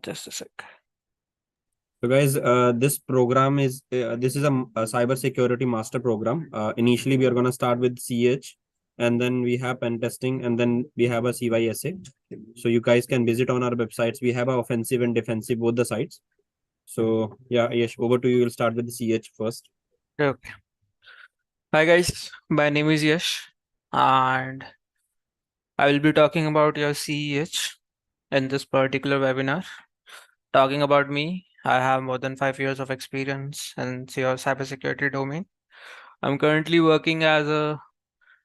Just a sec. So guys, this program is this is a cybersecurity master program. Initially, we are going to start with CH, and then we have pen testing, and then we have a CYSA. So you guys can visit on our websites. We have a offensive and defensive both the sides. So yeah, Yesh, over to you. We'll start with the CH first. Okay. Hi guys, my name is Yash, and I will be talking about your CEH in this particular webinar. Talking about me, I have more than 5 years of experience in your cybersecurity domain. I'm currently working as a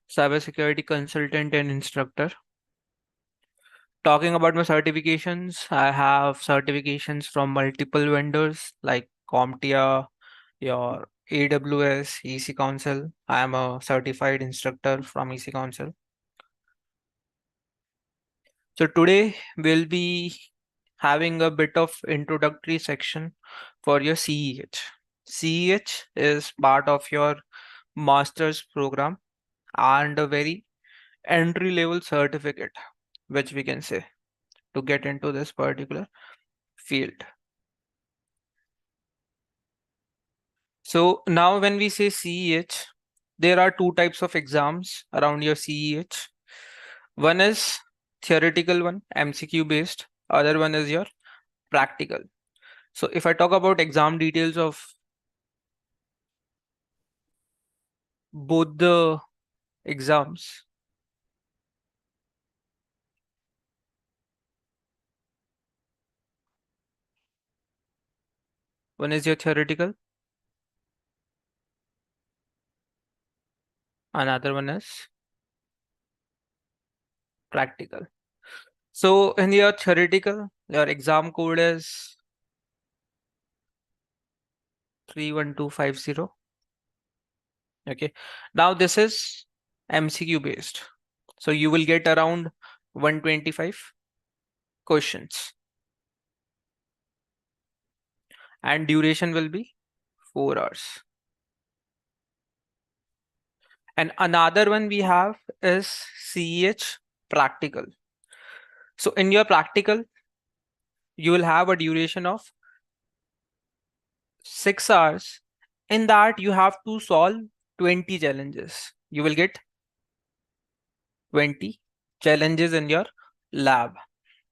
cybersecurity consultant and instructor. Talking about my certifications, I have certifications from multiple vendors like CompTIA, your AWS, EC Council. I am a certified instructor from EC Council. So today we'll be having a bit of introductory section for your CEH. CEH is part of your master's program and a very entry level certificate, which we can say to get into this particular field. So now when we say CEH, there are two types of exams around your CEH. One is theoretical one, MCQ based. Other one is your practical. So if I talk about exam details of both the exams, one is your theoretical, another one is practical. So in your theoretical, your exam code is 31250. Okay. Now this is MCQ based. So you will get around 125 questions and duration will be 4 hours. And another one we have is CEH practical. So in your practical, you will have a duration of 6 hours. In that, you have to solve 20 challenges. You will get 20 challenges in your lab.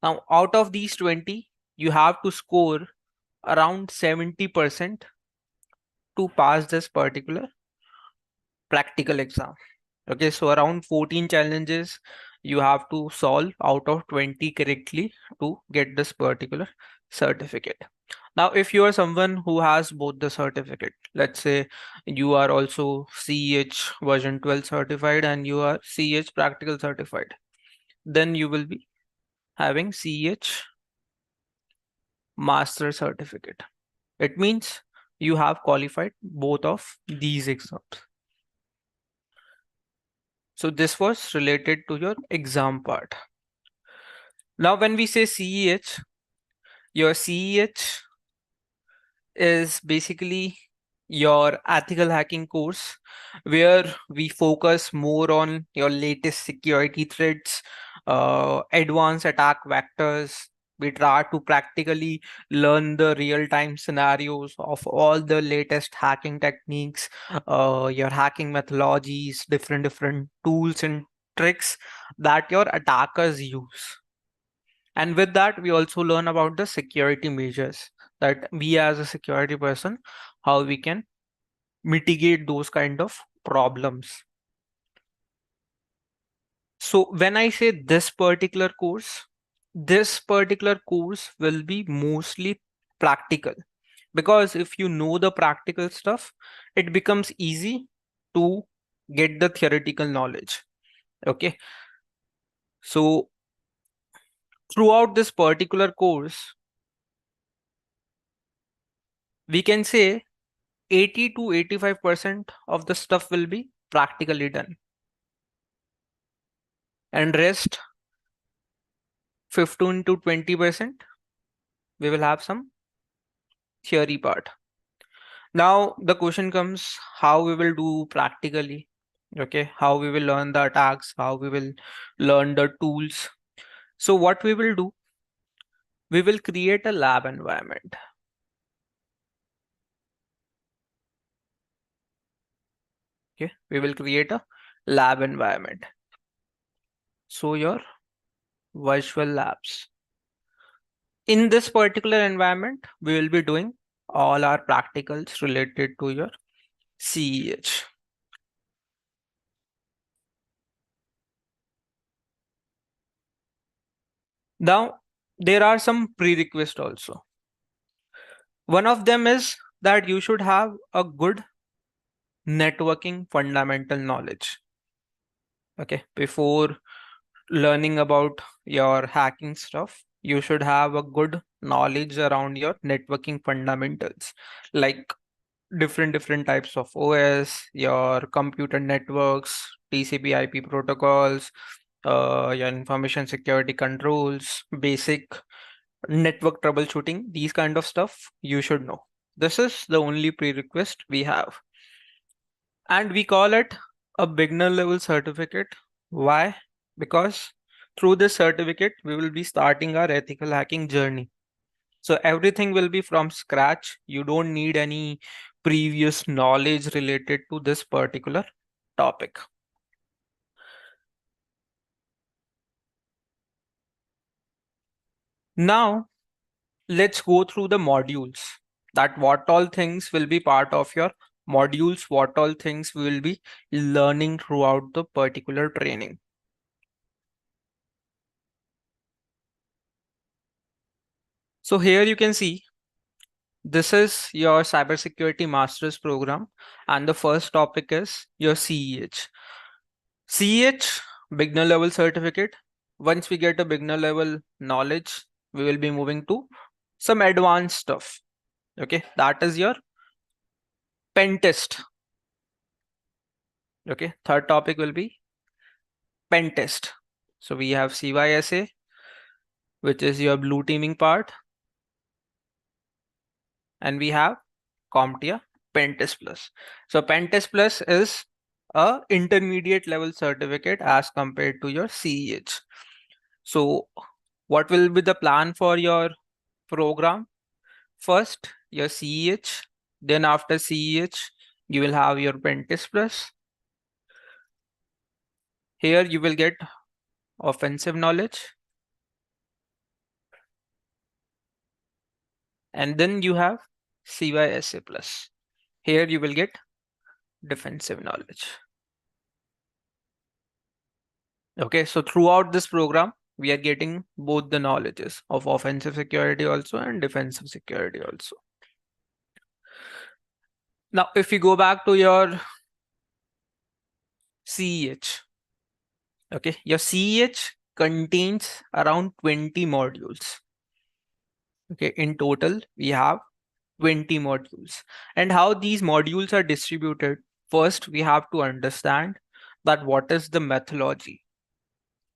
Now, out of these 20, you have to score around 70% to pass this particular practical exam. Okay, so around 14 challenges you have to solve out of 20 correctly to get this particular certificate. Now, if you are someone who has both the certificate, let's say you are also CEH version 12 certified and you are CEH practical certified, then you will be having CEH Master certificate. It means you have qualified both of these exams. So this was related to your exam part. Now, when we say CEH, your CEH is basically your ethical hacking course where we focus more on your latest security threats, advanced attack vectors. We try to practically learn the real-time scenarios of all the latest hacking techniques, your hacking methodologies, different tools and tricks that your attackers use. And with that, we also learn about the security measures that we as a security person, how we can mitigate those kind of problems. So when I say this particular course will be mostly practical, because if you know the practical stuff, it becomes easy to get the theoretical knowledge. Okay. So throughout this particular course, we can say 80 to 85% of the stuff will be practically done, and rest 15 to 20% we will have some theory part. Now the question comes how we will do practically. Okay, how we will learn the attacks, how we will learn the tools. So what we will do, we will create a lab environment. Okay, we will create a lab environment. So your virtual labs. In this particular environment, we will be doing all our practicals related to your CEH. Now, there are some prerequisites also. One of them is that you should have a good networking fundamental knowledge. Okay, before learning about your hacking stuff, you should have a good knowledge around your networking fundamentals, like different types of OS, your computer networks, TCP/IP protocols, your information security controls, basic network troubleshooting, these kind of stuff you should know. This is the only prerequisite we have. And we call it a beginner level certificate. Why? Because through this certificate, we will be starting our ethical hacking journey. So everything will be from scratch. You don't need any previous knowledge related to this particular topic. Now, let's go through the modules, that what all things will be part of your modules, what all things we will be learning throughout the particular training. So here you can see this is your cybersecurity master's program, and the first topic is your CEH. CEH, beginner level certificate. Once we get a beginner level knowledge, we will be moving to some advanced stuff. Okay, that is your pen test. Okay, third topic will be pen test. So we have CYSA, which is your blue teaming part, and we have CompTIA PenTest Plus. So PenTest Plus is a intermediate level certificate as compared to your CEH. So what will be the plan for your program? First, your CEH, then after CEH, you will have your PenTest Plus. Here you will get offensive knowledge, and then you have CYSA Plus. Here you will get defensive knowledge. Okay, so throughout this program, we are getting both the knowledges of offensive security also and defensive security also. Now, if you go back to your CEH, okay, your CEH contains around 20 modules. Okay, in total, we have 20 modules. And how these modules are distributed, first, we have to understand that what is the methodology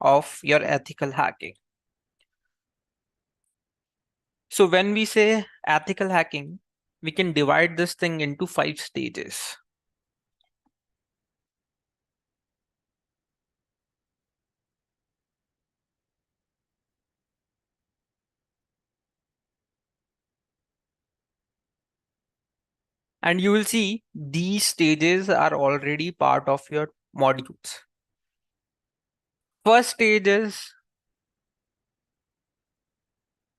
of your ethical hacking. So when we say ethical hacking, we can divide this thing into 5 stages. And you will see these stages are already part of your modules. First stage is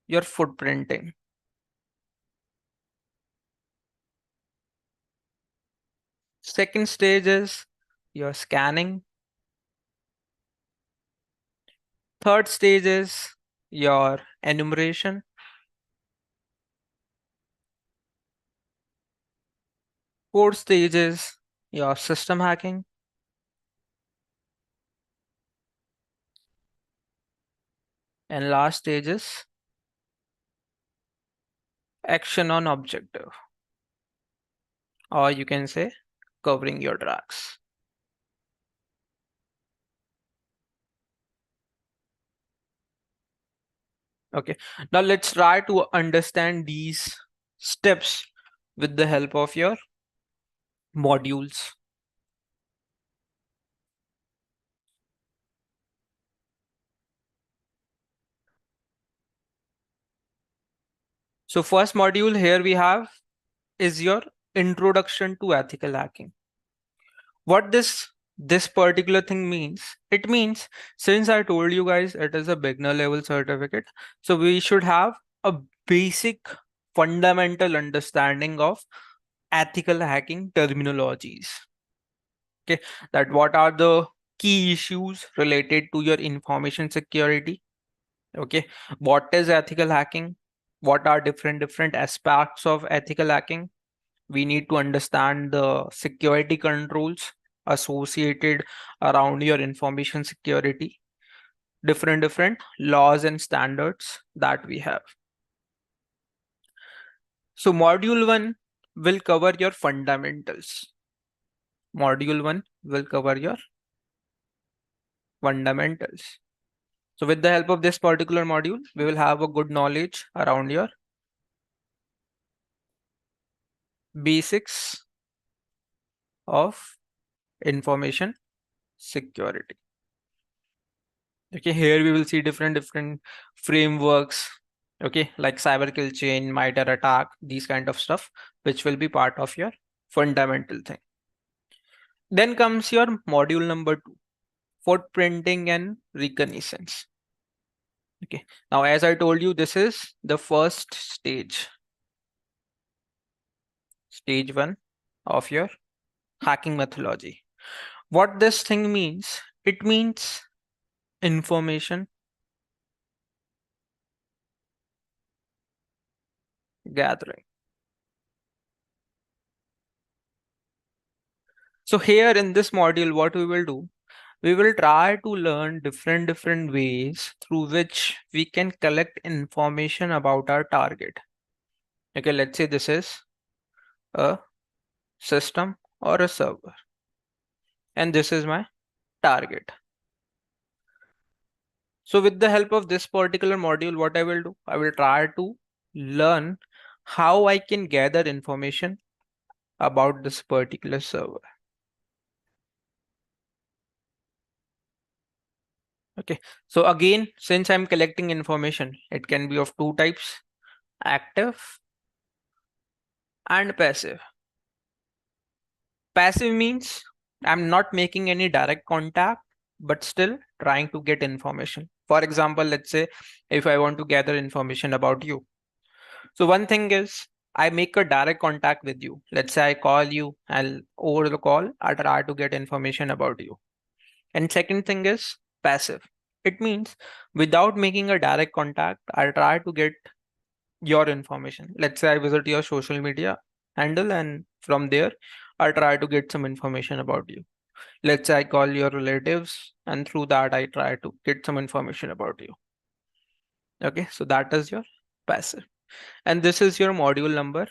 your footprinting. Second stage is your scanning. Third stage is your enumeration. Fourth stage is your system hacking. And last stage is action on objective, or you can say covering your tracks. Okay, now let's try to understand these steps with the help of your modules. So first module here we have is your introduction to ethical hacking. What this particular thing means, it means, since I told you guys it is a beginner level certificate, so we should have a basic fundamental understanding of ethical hacking terminologies. Okay, that what are the key issues related to your information security. Okay, what is ethical hacking, what are different aspects of ethical hacking. We need to understand the security controls associated around your information security, different laws and standards that we have. So module 1 will cover your fundamentals. Module 1 will cover your fundamentals. So with the help of this particular module, we will have a good knowledge around your basics of information security. Okay, here we will see different frameworks. Okay, like cyber kill chain, MITRE attack, these kind of stuff, which will be part of your fundamental thing. Then comes your module number 2, footprinting and reconnaissance. Okay, now as I told you, this is the first stage, stage 1 of your hacking methodology. What this thing means, it means information gathering. So here in this module, what we will do, we will try to learn different ways through which we can collect information about our target. Okay, let's say this is a system or a server, and this is my target. So with the help of this particular module, what I will do, I will try to learn how I can gather information about this particular server. Okay, so again, since I'm collecting information, it can be of two types, active and passive. Passive means I'm not making any direct contact, but still trying to get information. For example, let's say if I want to gather information about you. So one thing is I make a direct contact with you. Let's say I call you and over the call, I try to get information about you. And second thing is passive. It means without making a direct contact, I try to get your information. Let's say I visit your social media handle and from there, I try to get some information about you. Let's say I call your relatives and through that, I try to get some information about you. Okay, so that is your passive. And this is your module number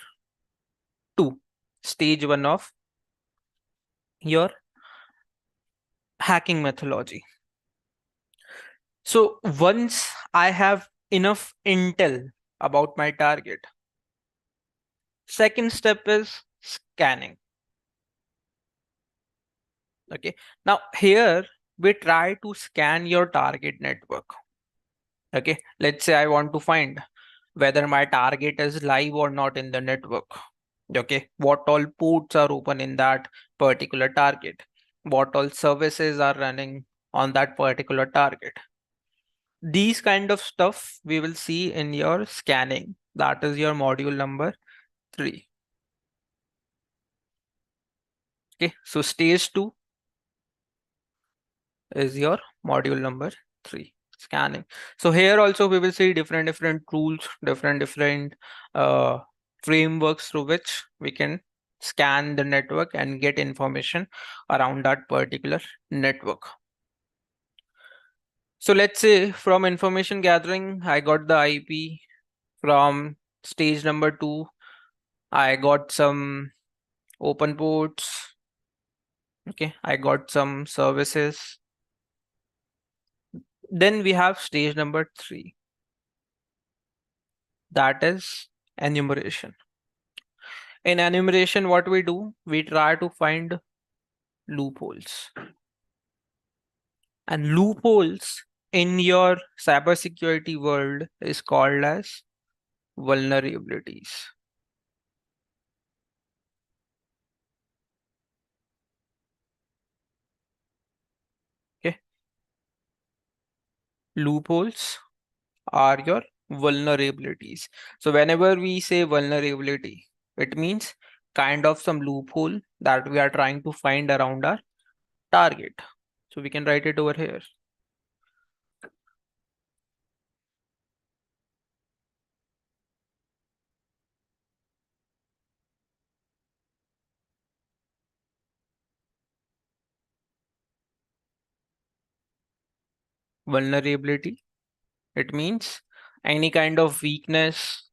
2, stage 1 of your hacking methodology. So once I have enough intel about my target, second step is scanning. Okay, now here we try to scan your target network. Okay, let's say I want to find whether my target is live or not in the network. Okay, what all ports are open in that particular target, what all services are running on that particular target. These kind of stuff we will see in your scanning. That is your module number 3. Okay, so stage 2 is your module number 3, scanning. So here also we will see different tools, different uh, frameworks through which we can scan the network and get information around that particular network. So let's say from information gathering, I got the IP. From stage number 2, I got some open ports. Okay, I got some services. Then we have stage number 3. That is enumeration. In enumeration, what we do, we try to find loopholes. And loopholes in your cybersecurity world is called as vulnerabilities. Okay, loopholes are your vulnerabilities. So whenever we say vulnerability, it means kind of some loophole that we are trying to find around our target. So we can write it over here. Vulnerability, it means any kind of weakness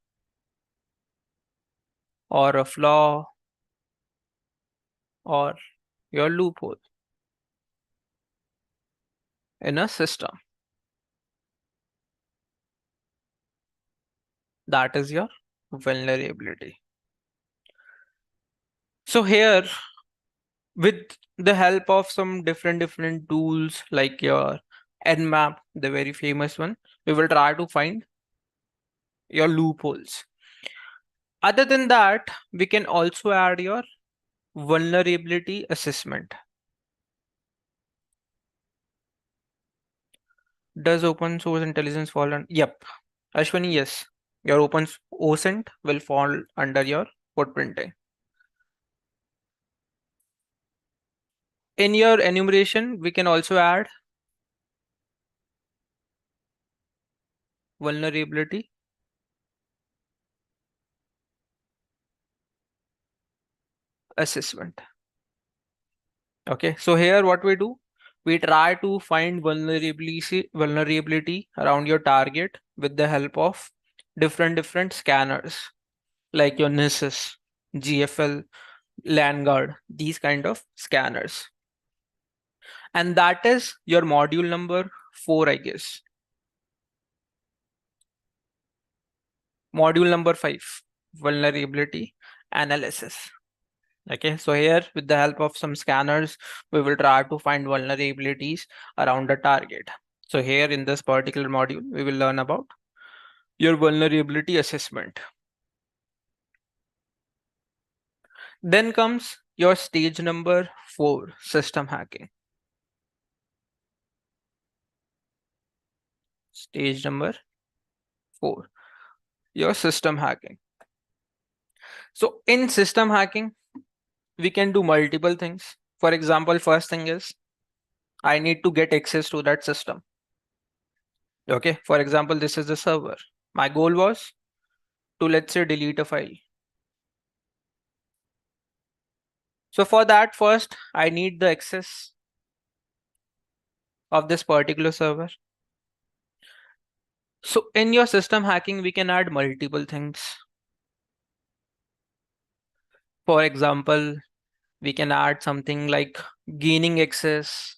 or a flaw or your loophole in a system. That is your vulnerability. So here, with the help of some different tools like your nmap, the very famous one, we will try to find your loopholes. Other than that, we can also add your vulnerability assessment. Does open source intelligence fall on? Yep, Ashwani, yes, your open OSINT will fall under your footprinting. In your enumeration, we can also add vulnerability assessment. Okay, so here what we do, we try to find vulnerability around your target with the help of different scanners like your NISS, GFL, LANguard, these kind of scanners. And that is your module number 4, I guess. Module number 5, vulnerability analysis. Okay, so here with the help of some scanners, we will try to find vulnerabilities around the target. So here in this particular module, we will learn about your vulnerability assessment. Then comes your stage number 4, system hacking. Stage number 4, your system hacking. So in system hacking, we can do multiple things. For example, first thing is I need to get access to that system. Okay, for example, this is the server. My goal was to, let's say, delete a file. So for that, first, I need the access of this particular server. So in your system hacking, we can add multiple things. For example, we can add something like gaining access.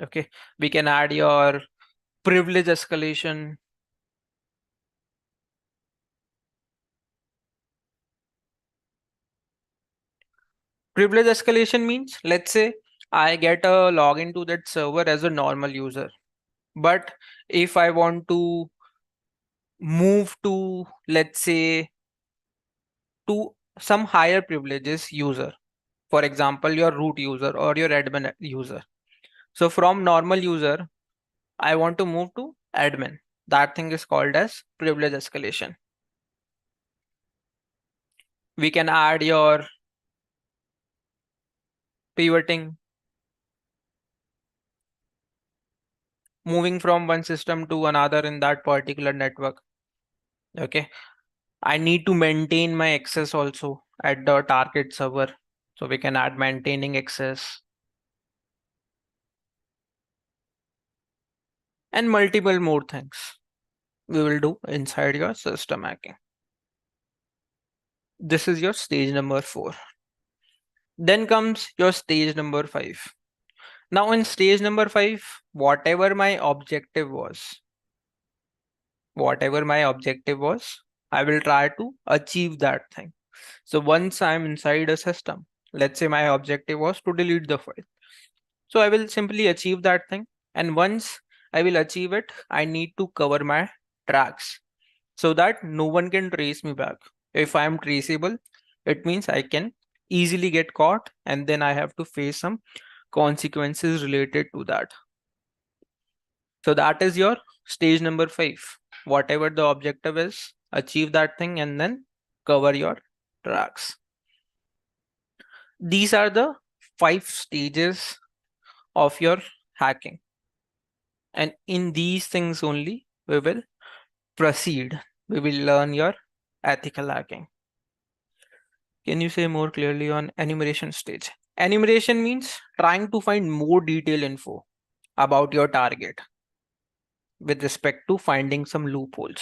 Okay, we can add your privilege escalation. Privilege escalation means, let's say, I get a login to that server as a normal user. But if I want to move to, let's say, to some higher privileges user, for example, your root user or your admin user. So from normal user, I want to move to admin. That thing is called as privilege escalation. We can add your pivoting, moving from one system to another in that particular network. Okay, I need to maintain my access also at the target server. So we can add maintaining access and multiple more things we will do inside your system hacking. This is your stage number 4. Then comes your stage number 5. Now in stage number 5, whatever my objective was, I will try to achieve that thing. So once I'm inside a system, let's say my objective was to delete the file. So I will simply achieve that thing. And once I will achieve it, I need to cover my tracks so that no one can trace me back. If I am traceable, it means I can easily get caught and then I have to face some consequences related to that. So that is your stage number 5. Whatever the objective is, achieve that thing and then cover your tracks. These are the 5 stages of your hacking. And in these things only, we will proceed. We will learn your ethical hacking. Can you say more clearly on enumeration stage? Enumeration means trying to find more detailed info about your target with respect to finding some loopholes.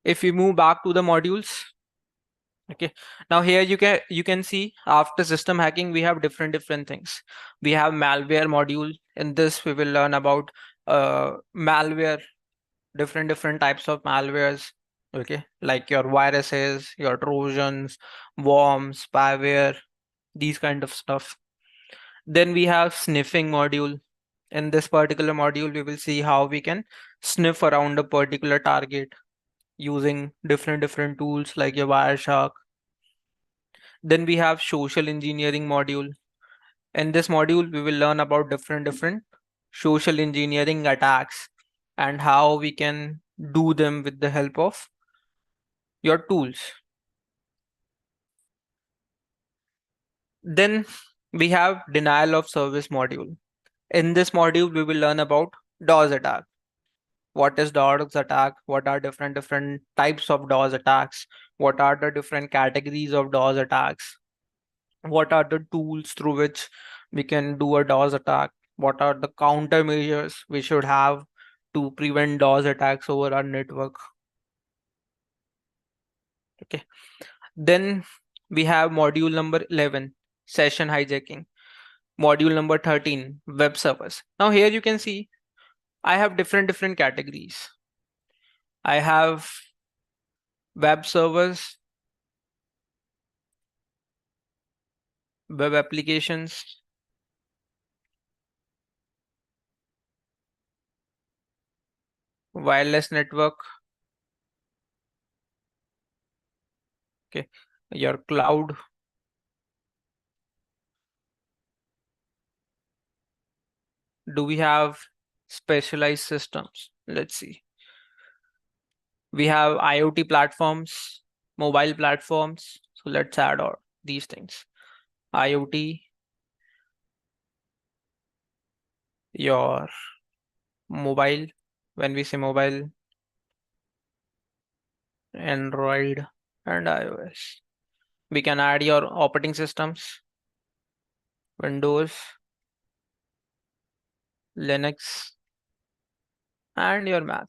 If we move back to the modules, okay, now here you can see after system hacking we have different things. We have malware module. In this we will learn about malware, different types of malwares, okay, like your viruses, your trojans, worms, spyware, these kind of stuff. Then we have sniffing module. In this particular module we will see how we can sniff around a particular target using different tools like your Wireshark. Then we have social engineering module. In this module we will learn about different social engineering attacks and how we can do them with the help of your tools. Then we have denial of service module. In this module we will learn about DOS attack. What is DOS attack? What are different types of DOS attacks? What are the different categories of DOS attacks? What are the tools through which we can do a DOS attack? What are the countermeasures we should have to prevent DOS attacks over our network? Okay. Then we have module number 11, session hijacking. Module number 13, web servers. Now here you can see I have different categories. I have web servers, web applications, wireless network, okay, your cloud, do we have specialized systems? Let's see. We have IoT platforms, mobile platforms. So let's add all these things. IoT, your mobile, when we say mobile, Android and iOS. We can add your operating systems, Windows, Linux, and your Mac.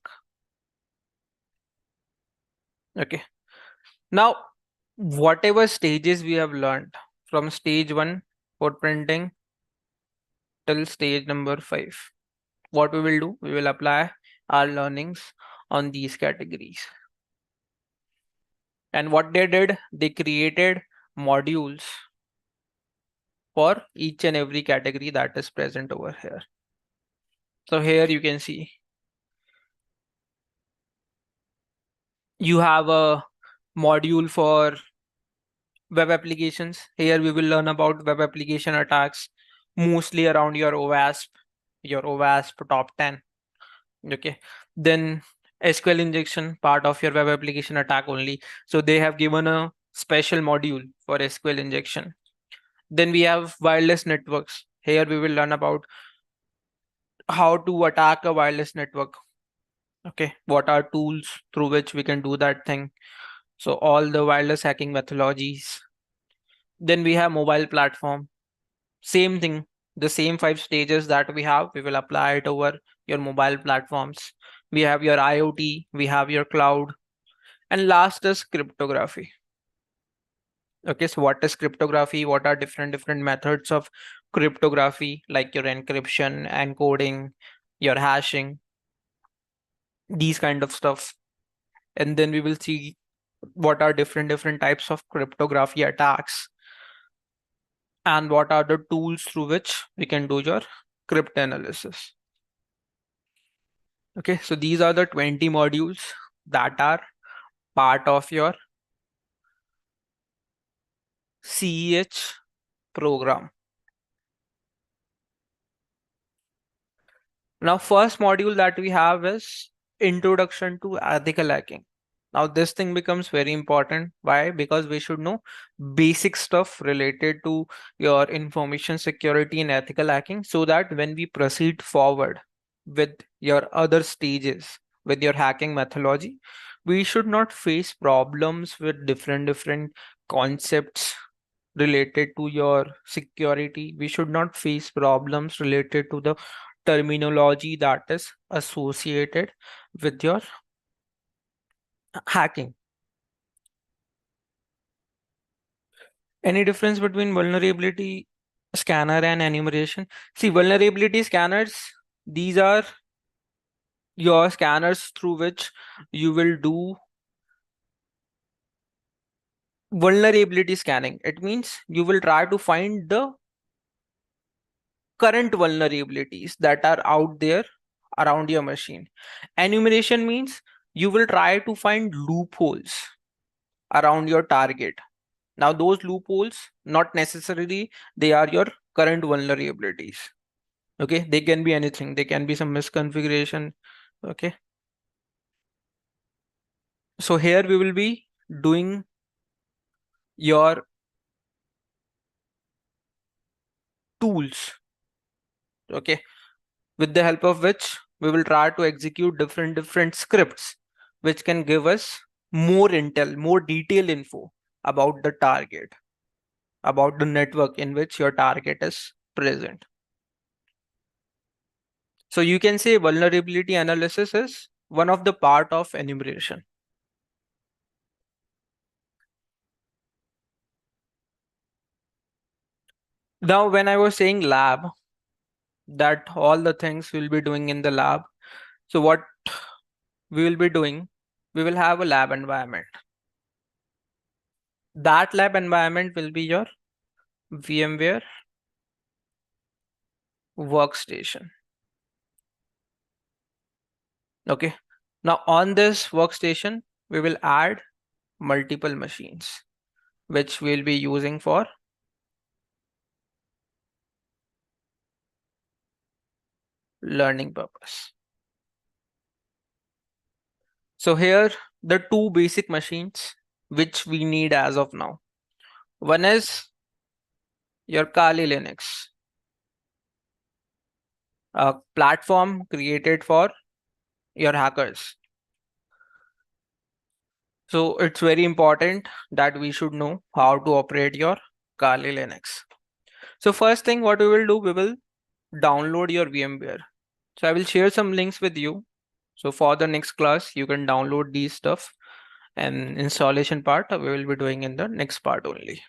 Okay. Now, whatever stages we have learned from stage 1 footprinting till stage number 5, what we will do, we will apply our learnings on these categories. And what they did, they created modules for each and every category that is present over here. So here you can see you have a module for web applications. Here we will learn about web application attacks, mostly around your OWASP top 10. Okay. Then SQL injection, part of your web application attack only. So they have given a special module for SQL injection. Then we have wireless networks. Here we will learn about how to attack a wireless network. Okay. What are tools through which we can do that thing? So all the wireless hacking methodologies. Then we have mobile platform. Same thing. The same 5 stages that we have, we will apply it over your mobile platforms. We have your IoT, we have your cloud, and last is cryptography. Okay, so what is cryptography? What are different methods of cryptography, like your encryption, encoding, your hashing, these kind of stuff. And then we will see what are different types of cryptography attacks. and what are the tools through which we can do your cryptanalysis. Okay, so these are the 20 modules that are part of your CEH program. Now, first module that we have is Introduction to Ethical Hacking. Now, this thing becomes very important. Why? Because we should know basic stuff related to your information security and ethical hacking so that when we proceed forward with your other stages, with your hacking methodology, we should not face problems with different concepts related to your security. We should not face problems related to the terminology that is associated with your hacking. Any difference between vulnerability scanner and enumeration? See, vulnerability scanners, these are your scanners through which you will do vulnerability scanning. It means you will try to find the current vulnerabilities that are out there around your machine. Enumeration means you will try to find loopholes around your target. Now, those loopholes, not necessarily they are your current vulnerabilities. Okay, they can be anything. They can be some misconfiguration. Okay, so here we will be doing your tools. Okay, with the help of which we will try to execute different scripts which can give us more intel, more detailed info about the target, about the network in which your target is present. So you can say vulnerability analysis is one of the part of enumeration. Now, when I was saying lab, that all the things we'll be doing in the lab. So what we will be doing, we will have a lab environment. That lab environment will be your VMware workstation. Okay. Now on this workstation, we will add multiple machines, which we'll be using for learning purpose. So here, the two basic machines which we need as of now. One is your Kali Linux, a platform created for your hackers. So it's very important that we should know how to operate your Kali Linux. So first thing what we will do, we will download your VMware. So I will share some links with you. So for the next class, you can download these stuff, and installation part we will be doing in the next part only.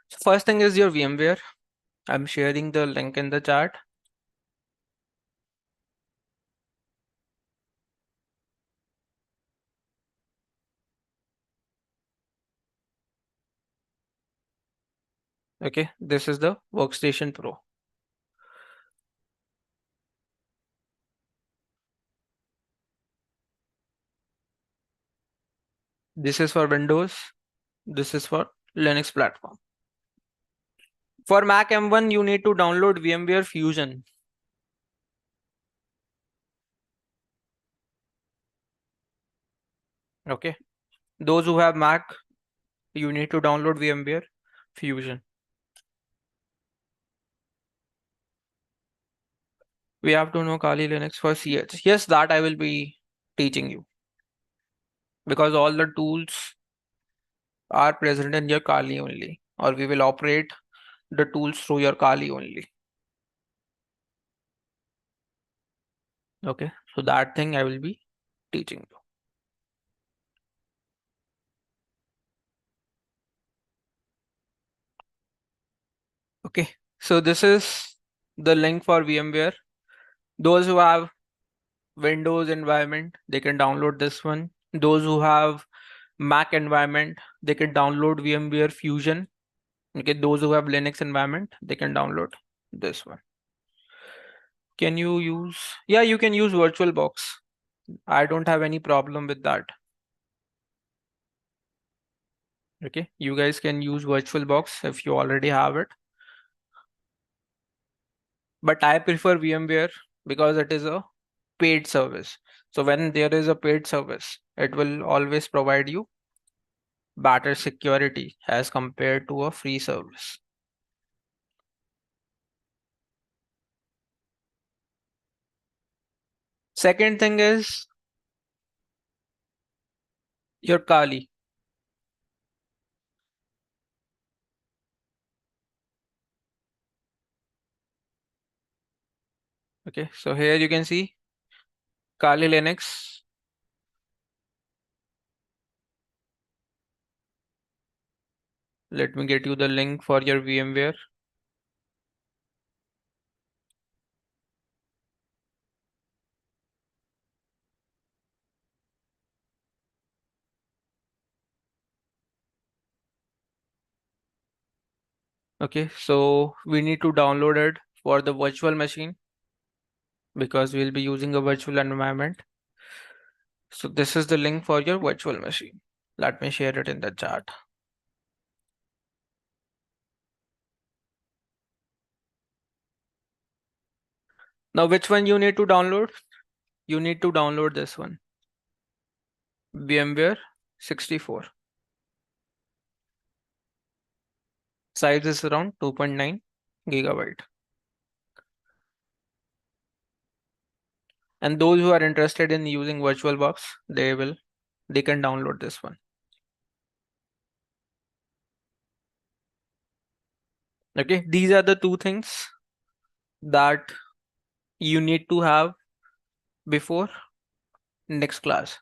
So first thing is your VMware. I'm sharing the link in the chat. Okay, this is the Workstation Pro. This is for Windows. This is for Linux platform. For Mac M1, you need to download VMware Fusion. Okay, those who have Mac, you need to download VMware Fusion. We have to know Kali Linux for CH. Yes, that I will be teaching you because all the tools are present in your Kali only, or we will operate the tools through your Kali only. Okay, so that thing I will be teaching you. Okay, so this is the link for VMware. Those who have Windows environment, they can download this one. Those who have Mac environment, they can download VMware Fusion. Okay, those who have Linux environment, they can download this one. Can you use, yeah, you can use VirtualBox. I don't have any problem with that. Okay, you guys can use VirtualBox if you already have it. But I prefer VMware because it is a paid service. So when there is a paid service, it will always provide you better security as compared to a free service. Second thing is your Kali. Okay, so here you can see Kali Linux. Let me get you the link for your VMware. Okay, so we need to download it for the virtual machine because we'll be using a virtual environment. So this is the link for your virtual machine. Let me share it in the chat. Now, which one you need to download? You need to download this one, VMware 64. Size is around 2.9 gigabyte. And those who are interested in using VirtualBox, they can download this one. Okay, these are the two things that you need to have before next class,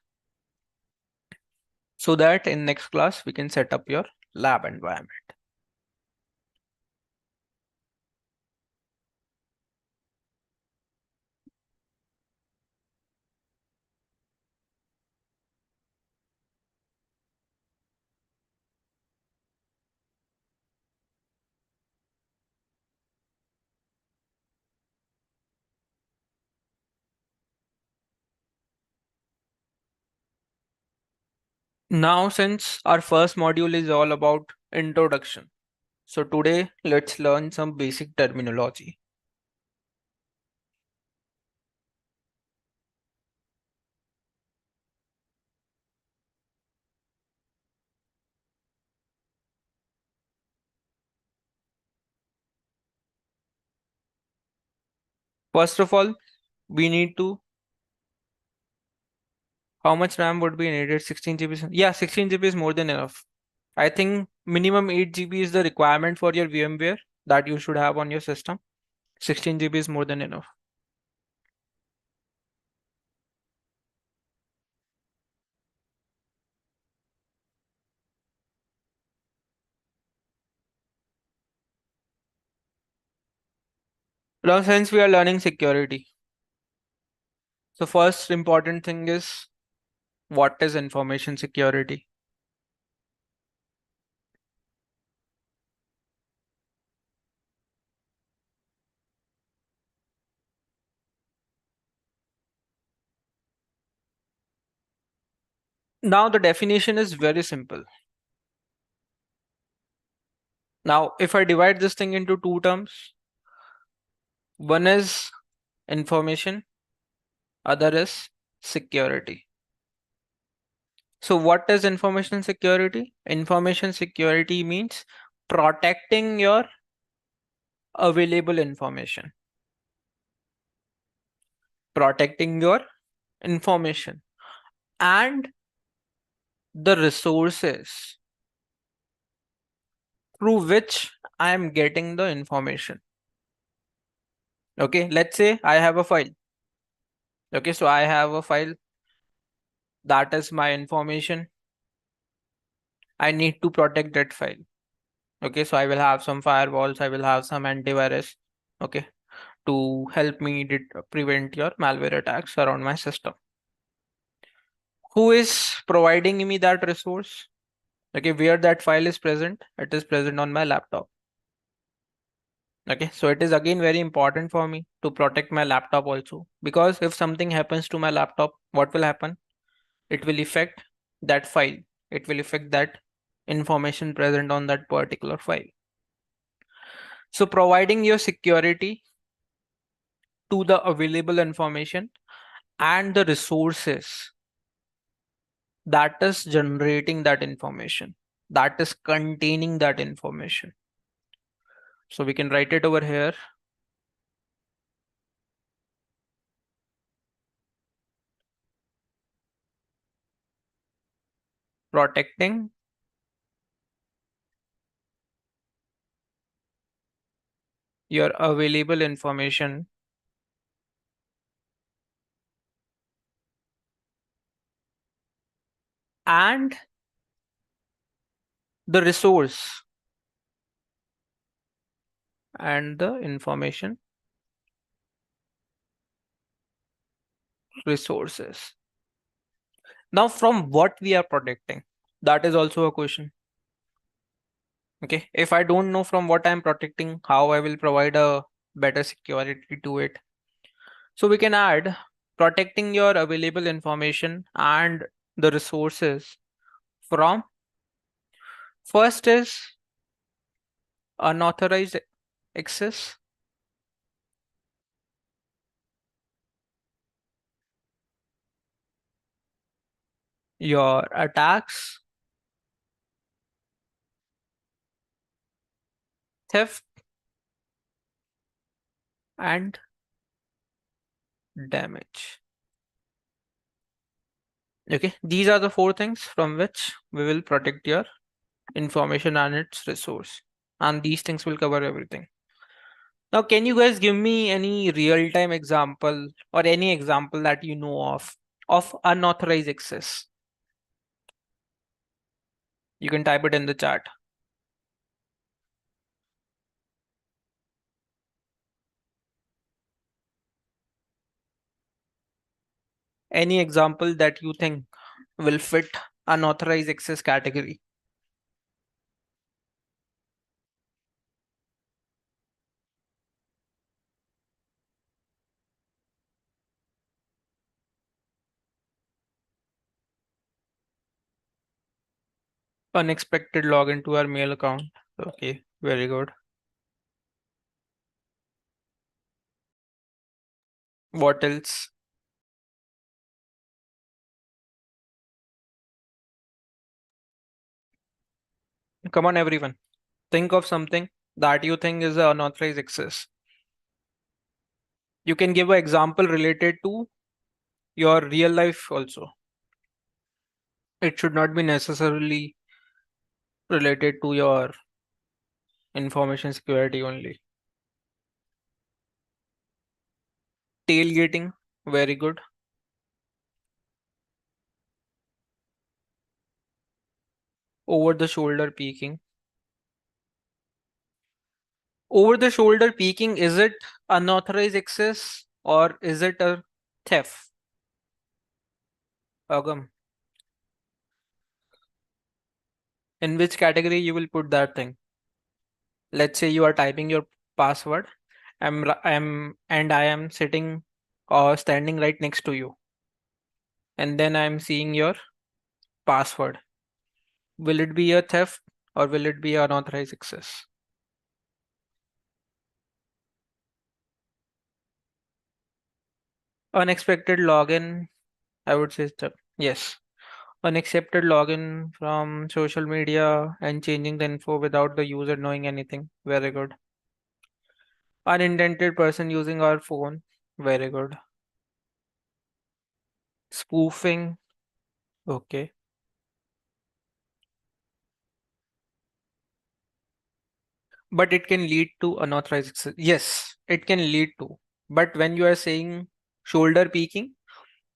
so that in next class we can set up your lab environment. Now, since our first module is all about introduction, so today let's learn some basic terminology. First of all, we need to, how much RAM would be needed? 16 GB. Yeah, 16 GB is more than enough. I think minimum 8 GB is the requirement for your VMware that you should have on your system. 16 GB is more than enough. Now, since we are learning security, so first important thing is, what is information security? Now, the definition is very simple. Now, if I divide this thing into two terms, one is information, other is security. So, what is information security? Information security means protecting your available information, protecting your information and the resources through which I am getting the information. Okay, let's say I have a file. Okay, so I have a file that is my information. I need to protect that file. Okay, so I will have some firewalls, I will have some antivirus. Okay, to help me prevent your malware attacks around my system. Who is providing me that resource? Okay, where that file is present, it is present on my laptop. Okay, so it is again very important for me to protect my laptop also, because if something happens to my laptop, what will happen? It will affect that file. It will affect that information present on that particular file. So providing your security to the available information and the resources that is generating that information, that is containing that information. So we can write it over here. Protecting your available information and the resource and the information resources. Now, from what we are protecting, that is also a question. Okay, if I don't know from what I'm protecting, how I will provide a better security to it. So we can add protecting your available information and the resources from, first is unauthorized access, your attacks, theft, and damage. Okay, these are the four things from which we will protect your information and its resource. And these things will cover everything. Now, can you guys give me any real-time example or any example that you know of unauthorized access? You can type it in the chat. Any example that you think will fit unauthorized access category? Unexpected login to our mail account. Okay, very good. What else? Come on, everyone. Think of something that you think is an unauthorized access. You can give an example related to your real life also. It should not be necessarily related to your information security only. Tailgating, very good. Over the shoulder peeking. Over the shoulder peeking, is it unauthorized access or is it a theft? Agam, in which category you will put that thing? Let's say you are typing your password. And I am sitting or standing right next to you, and then I am seeing your password. Will it be a theft or will it be unauthorized access? Unexpected login, I would say yes. Unaccepted login from social media and changing the info without the user knowing anything. Very good. Unintended person using our phone. Very good. Spoofing. Okay. But it can lead to unauthorized access. Yes, it can lead to. But when you are saying shoulder peeking,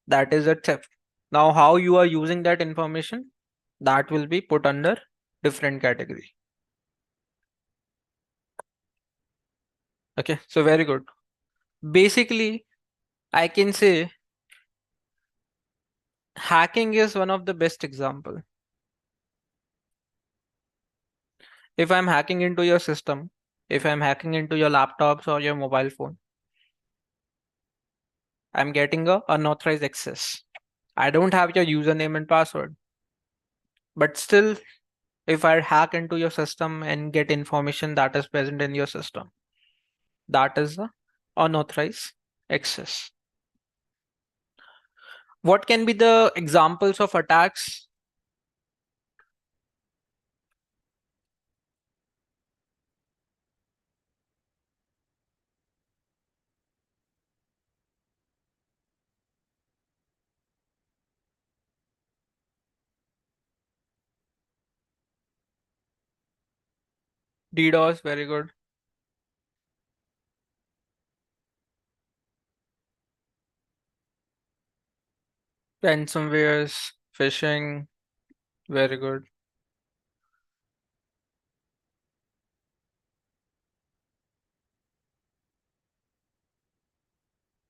that is a theft. Now, how you are using that information, that will be put under different category. Okay, so very good. Basically, I can say hacking is one of the best example. If I'm hacking into your system, if I'm hacking into your laptops or your mobile phone, I'm getting a unauthorized access. I don't have your username and password, but still, if I hack into your system and get information that is present in your system, that is the unauthorized access. What can be the examples of attacks? DDoS, very good. Ransomwares, phishing, very good.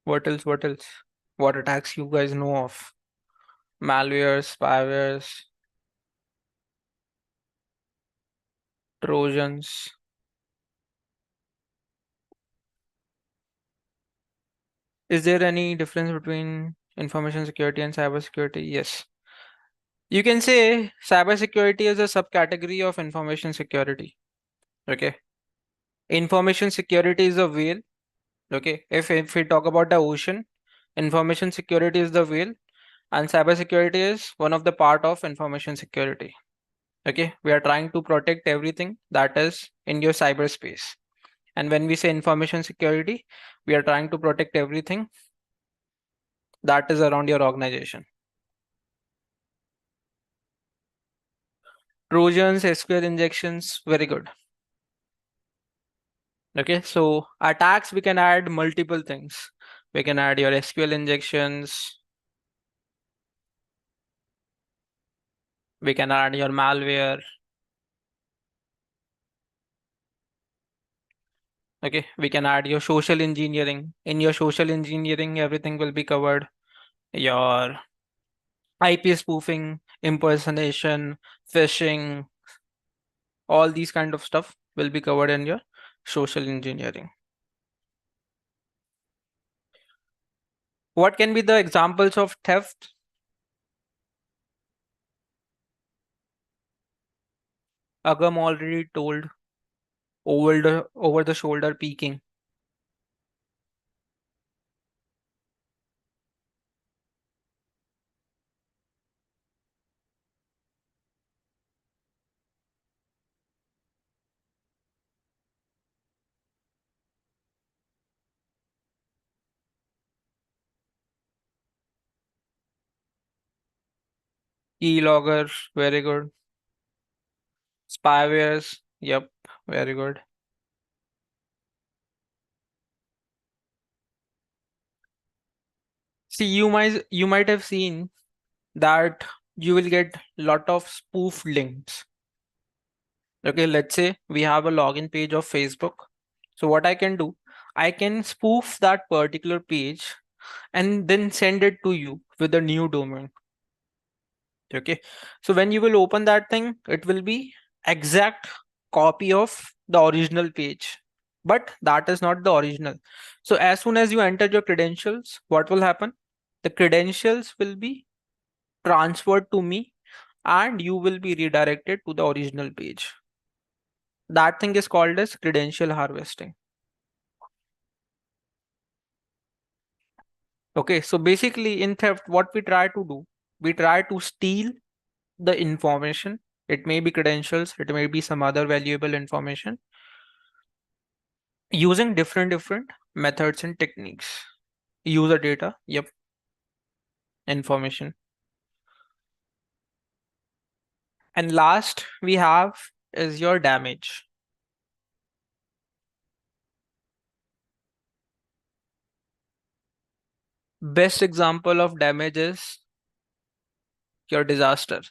What else? What else? What attacks you guys know of? Malware, spywares, Trojans. Is there any difference between information security and cybersecurity? Yes. You can say cybersecurity is a subcategory of information security. Okay. Information security is a whale. Okay. If we talk about the ocean, information security is the whale, and cybersecurity is one of the part of information security. Okay. We are trying to protect everything that is in your cyberspace. And when we say information security, we are trying to protect everything that is around your organization. Trojans, SQL injections, very good. Okay, so attacks, we can add multiple things. We can add your SQL injections, we can add your malware. Okay, we can add your social engineering. In your social engineering, everything will be covered. Your IP spoofing, impersonation, phishing, all these kind of stuff will be covered in your social engineering. What can be the examples of theft? Agam already told, over the shoulder peeking. Keylogger, very good. Spywares, yep, very good. See, you might have seen that you will get lot of spoof links. Okay, let's say we have a login page of Facebook. So what I can do, I can spoof that particular page and then send it to you with a new domain. Okay, so when you will open that thing, it will be exact copy of the original page, but that is not the original. So as soon as you enter your credentials, what will happen? The credentials will be transferred to me and you will be redirected to the original page. That thing is called as credential harvesting. Okay, so basically in theft, what we try to do, we try to steal the information. It may be credentials, it may be some other valuable information using different methods and techniques. User data, yep, information. And last we have is your damage. Best example of damage is your disaster.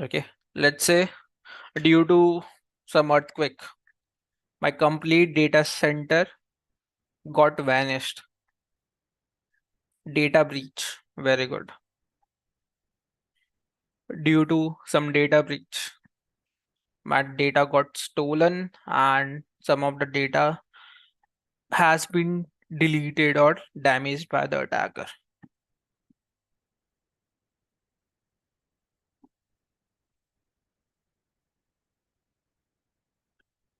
Okay, let's say due to some earthquake, my complete data center got vanished. Data breach. Very good. Due to some data breach, my data got stolen and some of the data has been deleted or damaged by the attacker.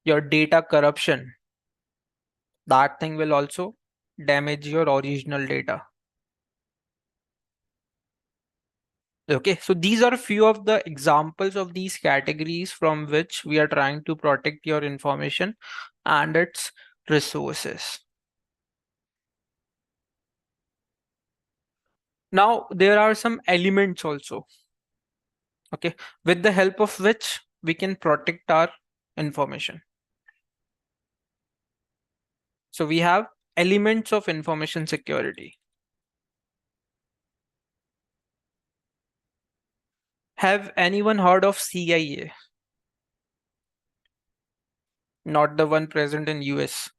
Your data corruption, that thing will also damage your original data. Okay, so these are a few of the examples of these categories from which we are trying to protect your information and its resources. Now, there are some elements also, okay, with the help of which we can protect our information. So we have elements of information security. Have anyone heard of CIA? Not the one present in US.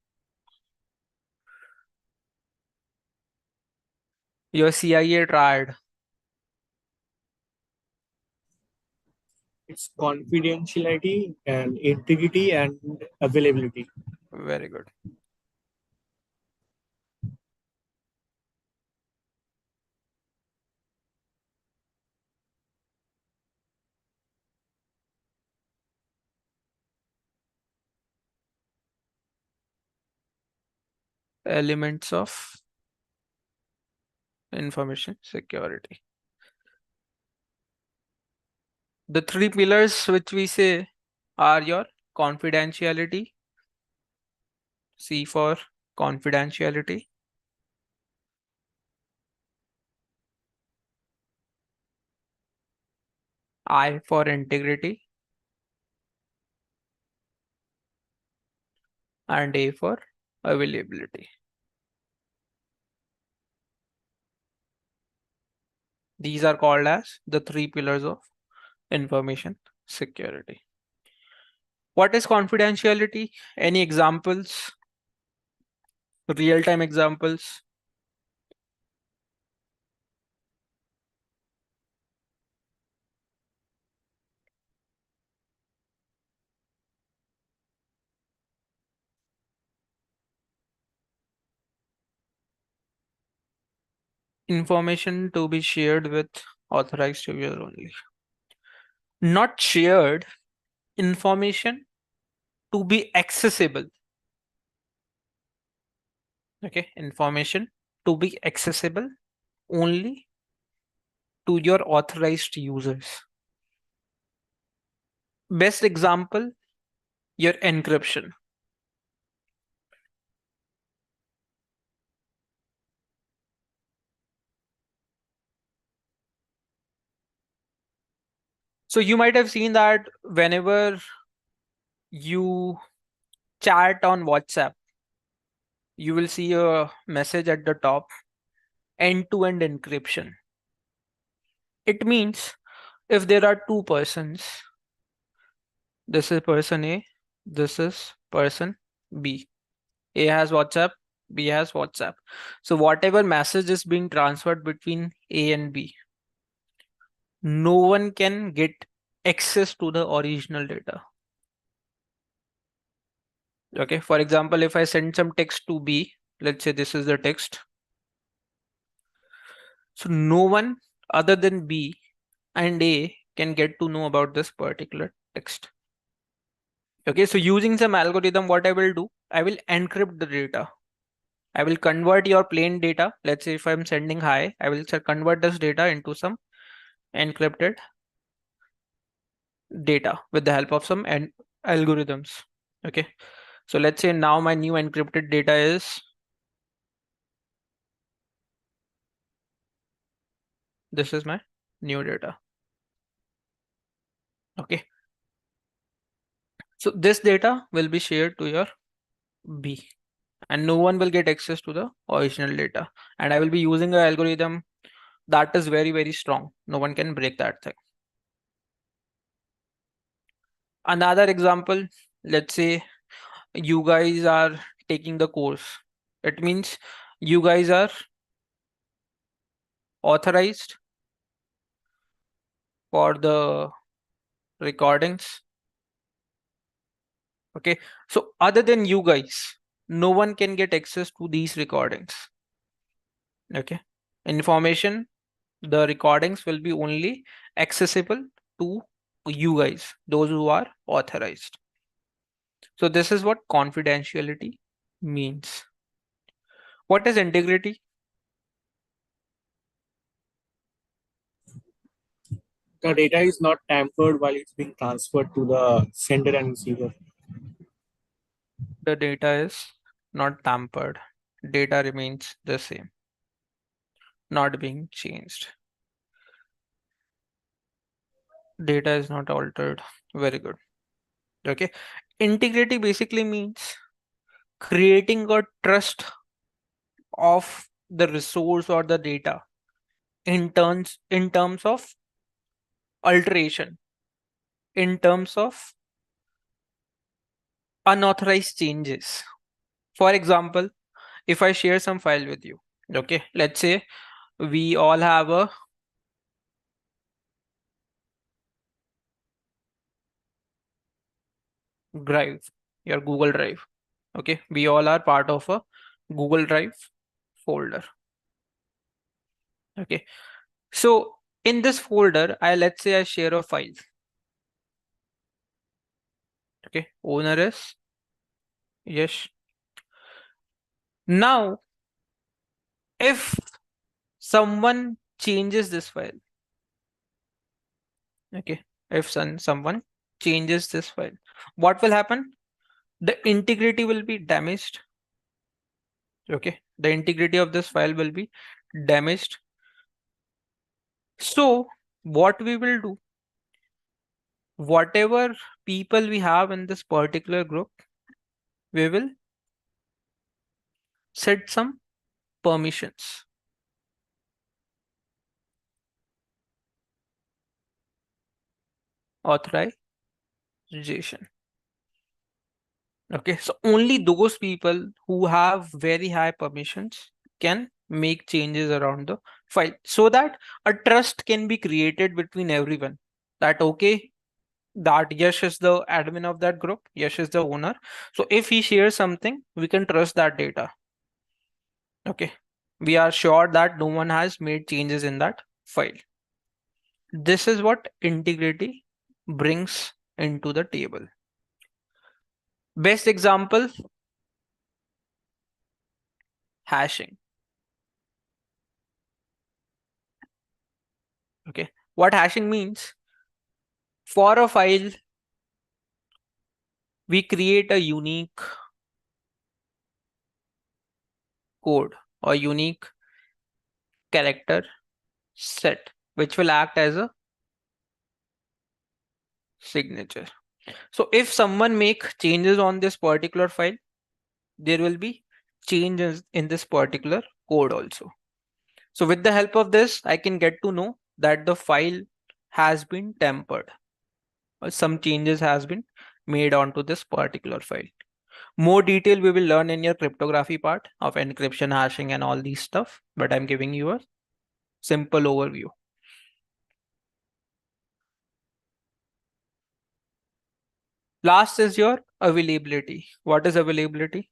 Your CIA triad. It's confidentiality and integrity and availability. Very good. Elements of information security. The three pillars which we say are your confidentiality, C for confidentiality, I for integrity, and A for availability. These are called as the three pillars of information security. What is confidentiality? Any examples? Real-time examples? Information to be shared with authorized user only. Not shared, information to be accessible. Okay, information to be accessible only to your authorized users. Best example, your encryption. So you might have seen that whenever you chat on WhatsApp, you will see a message at the top, end-to-end encryption. It means if there are two persons, this is person A, this is person B. A has WhatsApp, B has WhatsApp. So whatever message is being transferred between A and B, no one can get access to the original data. Okay, for example, if I send some text to B, let's say this is the text. So no one other than B and A can get to know about this particular text. Okay, so using some algorithm, what I will do, I will encrypt the data. I will convert your plain data. Let's say if I'm sending hi, I will convert this data into some encrypted data with the help of some algorithms. Okay, so let's say now my new encrypted data is this is my new data. Okay, so this data will be shared to your B and no one will get access to the original data. And I will be using an algorithm that is very, very strong. No one can break that thing. Another example, let's say you guys are taking the course. It means you guys are authorized for the recordings. Okay, so other than you guys, no one can get access to these recordings. Okay, information, the recordings will be only accessible to you guys, those who are authorized. So this is what confidentiality means. What is integrity? The data is not tampered while it's being transferred to the sender and receiver. The data is not tampered. Data remains the same, not being changed. Data is not altered. Very good. Okay. Integrity basically means creating a trust of the resource or the data in terms of alteration, in terms of unauthorized changes. For example, if I share some file with you, okay, let's say we all have a drive, your Google Drive. Okay, we all are part of a Google Drive folder. Okay, so in this folder, let's say I share a file. Okay, owner is yes. Now, if someone changes this file, okay, if someone changes this file, what will happen? The integrity will be damaged. Okay, the integrity of this file will be damaged. So what we will do, whatever people we have in this particular group, we will set some permissions. Authorization. Okay, so only those people who have very high permissions can make changes around the file so that a trust can be created between everyone. That okay, that Yash is the admin of that group, Yash is the owner. So if he shares something, we can trust that data. Okay, we are sure that no one has made changes in that file. This is what integrity brings into the table. Best example, hashing. Okay, what hashing means, for a file, we create a unique code or unique character set, which will act as a signature. So if someone make changes on this particular file, there will be changes in this particular code also. So with the help of this, I can get to know that the file has been tampered or some changes has been made onto this particular file. More detail we will learn in your cryptography part of encryption, hashing and all these stuff, but I'm giving you a simple overview. Last is your availability. What is availability?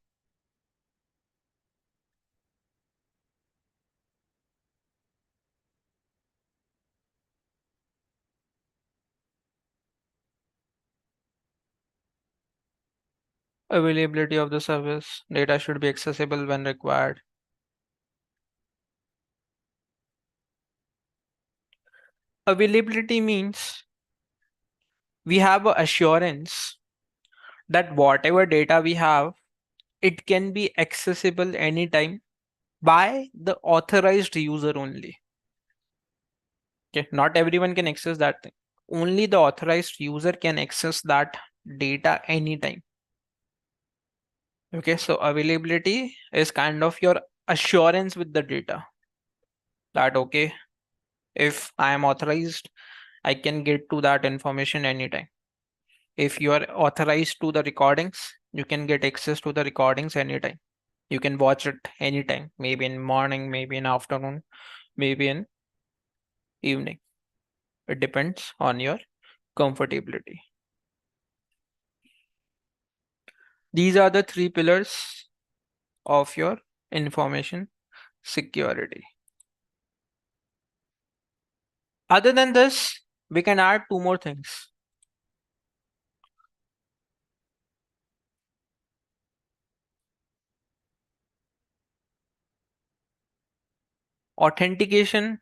Availability of the service. Data should be accessible when required. Availability means we have a assurance that whatever data we have, it can be accessible anytime by the authorized user only. Okay, not everyone can access that thing. Only the authorized user can access that data anytime. Okay, so availability is kind of your assurance with the data that okay, if I am authorized, I can get to that information anytime. If you are authorized to the recordings, you can get access to the recordings anytime. You can watch it anytime, maybe in morning, maybe in afternoon, maybe in evening. It depends on your comfortability. These are the 3 pillars of your information security. Other than this, we can add 2 more things. Authentication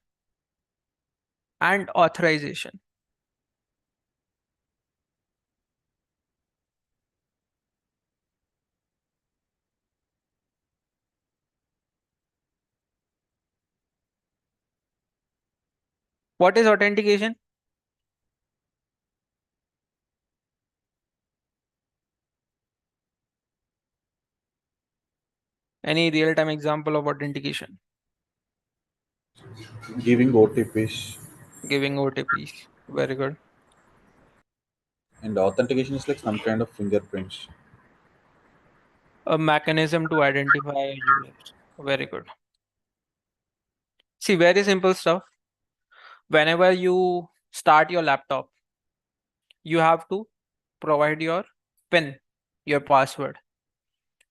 and authorization. What is authentication? Any real-time example of authentication? Giving OTPs. Giving OTPs. Very good. And authentication is like some kind of fingerprints. A mechanism to identify a user. Very good. See, very simple stuff. Whenever you start your laptop, you have to provide your PIN, your password,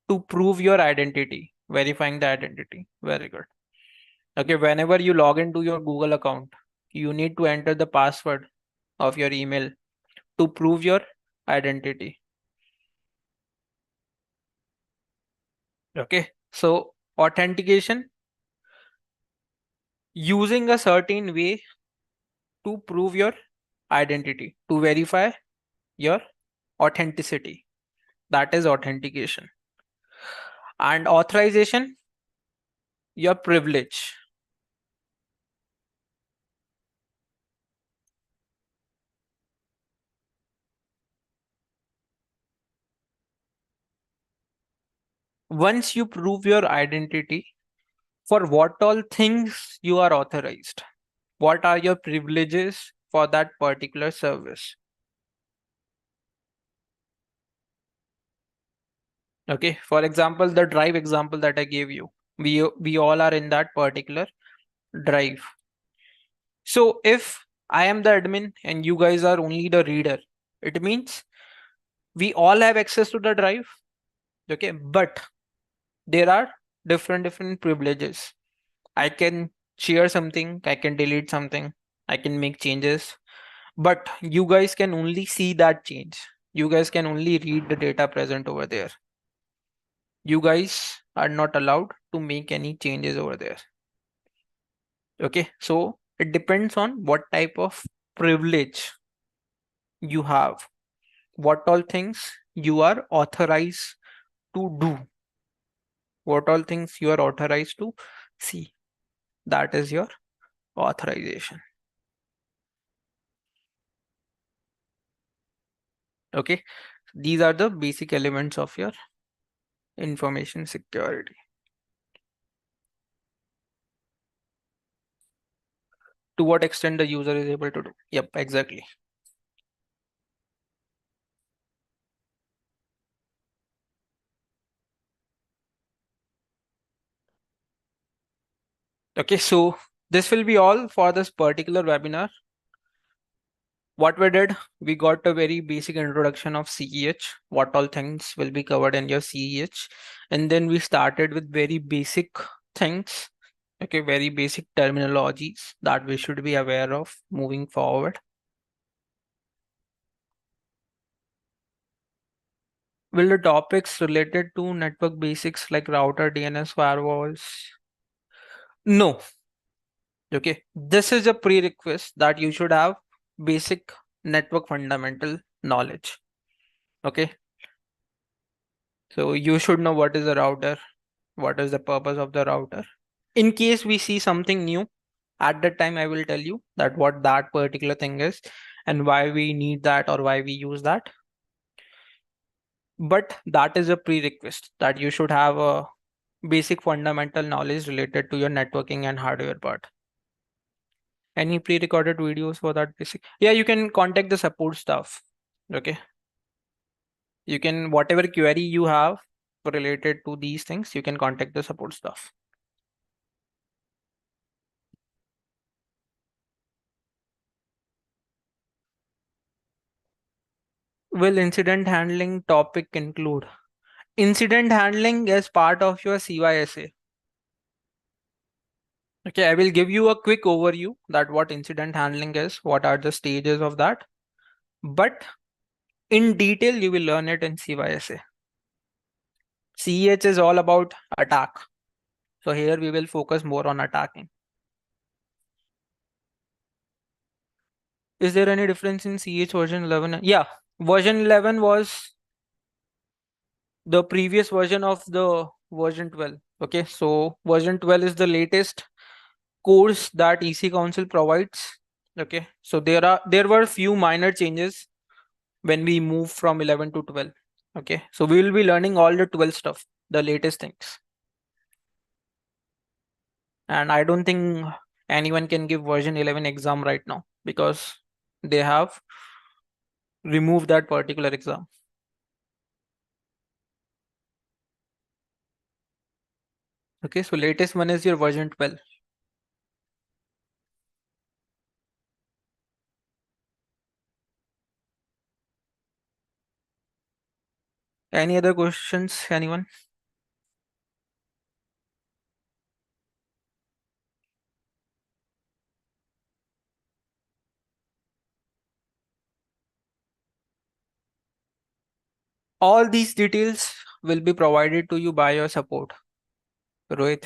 to prove your identity, verifying the identity. Very good. Okay, whenever you log into your Google account, you need to enter the password of your email to prove your identity. Okay, so authentication, using a certain way to prove your identity, to verify your authenticity. That is authentication. And authorization, your privilege. Once you prove your identity, for what all things you are authorized, what are your privileges for that particular service. Okay, for example, the drive example that I gave you, we all are in that particular drive. So if I am the admin and you guys are only the reader, it means we all have access to the drive. Okay, but there are different privileges. I can share something, I can delete something, I can make changes, but you guys can only see that change. You guys can only read the data present over there. You guys are not allowed to make any changes over there. Okay, so it depends on what type of privilege you have, what all things you are authorized to do, what all things you are authorized to see. That is your authorization. Okay, these are the basic elements of your information security. To what extent the user is able to do. Yep, exactly. Okay, so this will be all for this particular webinar. What we did, we got a very basic introduction of CEH, what all things will be covered in your CEH. And then we started with very basic things, okay, very basic terminologies that we should be aware of moving forward. Will the topics related to network basics like router, DNS, firewalls? No. Okay, this is a prerequisite that you should have basic network fundamental knowledge. Okay, so you should know what is a router, what is the purpose of the router. In case we see something new, at that time I will tell you that what that particular thing is and why we need that or why we use that. But that is a prerequisite that you should have a basic fundamental knowledge related to your networking and hardware part. Any pre-recorded videos for that basic? Yeah, you can contact the support staff. Okay, you can, whatever query you have related to these things, you can contact the support staff. will incident handling topic include? Incident handling is part of your CYSA. Okay, I will give you a quick overview that what incident handling is, what are the stages of that. But in detail, you will learn it in CYSA. CEH is all about attack. So here we will focus more on attacking. Is there any difference in CEH version 11? Yeah, version 11 was the previous version of the version 12. Okay, so version 12 is the latest course that EC Council provides. Okay, so there were few minor changes when we move from 11 to 12. Okay, so we will be learning all the 12 stuff, the latest things. And I don't think anyone can give version 11 exam right now because they have removed that particular exam. Okay, so latest one is your version 12. Any other questions, anyone? All these details will be provided to you by your support. Rohit.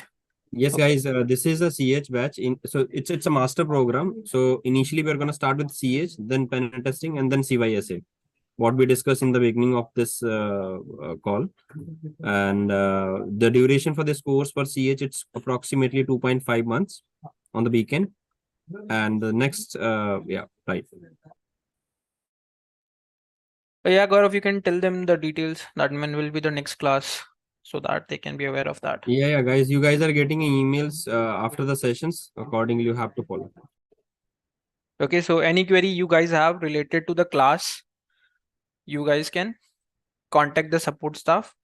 Yes, Okay. guys, this is a CH batch. So it's a master program. So initially we're going to start with CH, then pen testing, and then CYSA. What we discussed in the beginning of this call. And the duration for this course for CH, it's approximately 2.5 months on the weekend. And the next, yeah, right. Yeah, Gaurav, you can tell them the details that when will be the next class so that they can be aware of that. Yeah, guys, you guys are getting emails after the sessions. Accordingly, you have to follow. Okay, so any query you guys have related to the class, you guys can contact the support staff